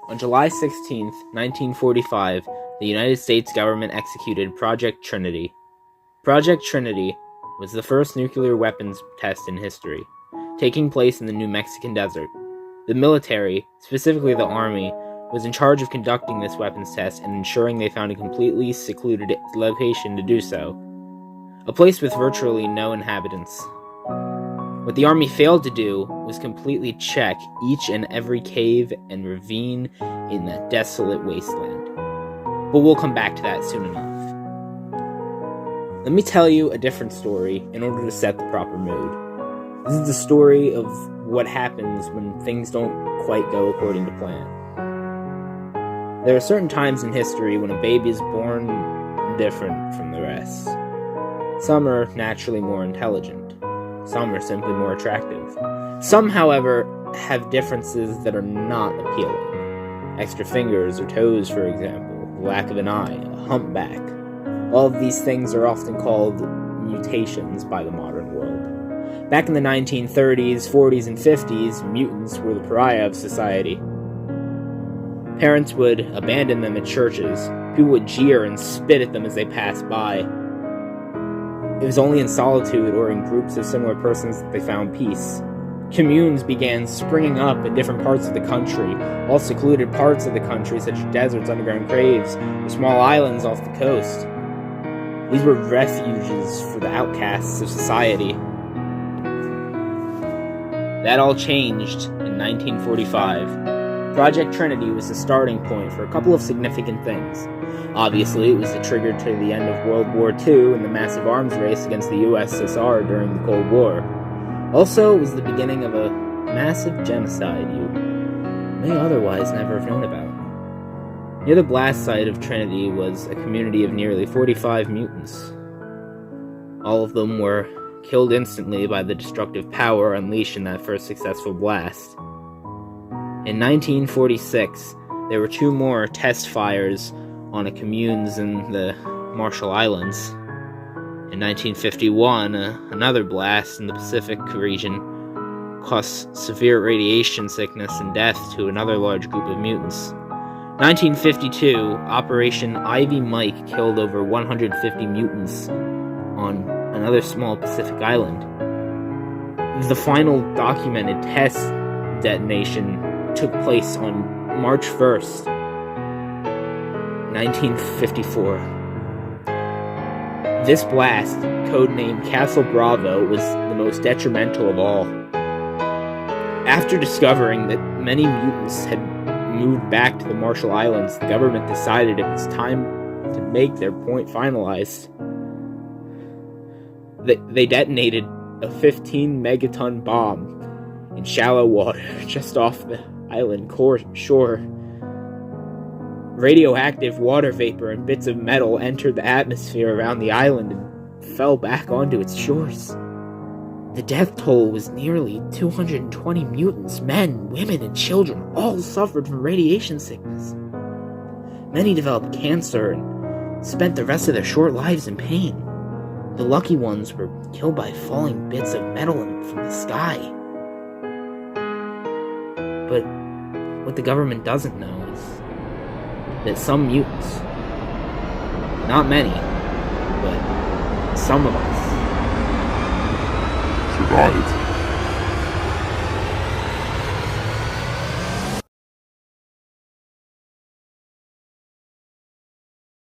On July 16, 1945, the United States government executed Project Trinity. Project Trinity was the first nuclear weapons test in history, taking place in the New Mexican desert. The military, specifically the Army, was in charge of conducting this weapons test and ensuring they found a completely secluded location to do so, a place with virtually no inhabitants. What the Army failed to do was completely check each and every cave and ravine in that desolate wasteland. But we'll come back to that soon enough. Let me tell you a different story in order to set the proper mood. This is the story of what happens when things don't quite go according to plan. There are certain times in history when a baby is born different from the rest. Some are naturally more intelligent. Some are simply more attractive. Some, however, have differences that are not appealing. Extra fingers or toes, for example, the lack of an eye, a humpback. All of these things are often called mutations by the modern world. Back in the 1930s, 40s, and 50s, mutants were the pariah of society. Parents would abandon them at churches. People would jeer and spit at them as they passed by. It was only in solitude or in groups of similar persons that they found peace. Communes began springing up in different parts of the country, all secluded parts of the country such as deserts, underground caves, or small islands off the coast. These were refuges for the outcasts of society. That all changed in 1945. Project Trinity was the starting point for a couple of significant things. Obviously, it was the trigger to the end of World War II and the massive arms race against the USSR during the Cold War. Also, it was the beginning of a massive genocide you may otherwise never have known about. Near the blast site of Trinity was a community of nearly 45 mutants. All of them were killed instantly by the destructive power unleashed in that first successful blast. In 1946, there were two more test fires on communes in the Marshall Islands. In 1951, another blast in the Pacific region caused severe radiation sickness and death to another large group of mutants. 1952, Operation Ivy Mike killed over 150 mutants on another small Pacific island. The final documented test detonation took place on March 1st, 1954. This blast, codenamed Castle Bravo, was the most detrimental of all. After discovering that many mutants had moved back to the Marshall Islands, the government decided it was time to make their point finalized. They detonated a 15-megaton bomb in shallow water just off the island shore. Radioactive water vapor and bits of metal entered the atmosphere around the island and fell back onto its shores. The death toll was nearly 220 mutants, men, women, and children, all suffered from radiation sickness. Many developed cancer and spent the rest of their short lives in pain. The lucky ones were killed by falling bits of metal from the sky. But what the government doesn't know is that some mutants, not many, but some of us, survived.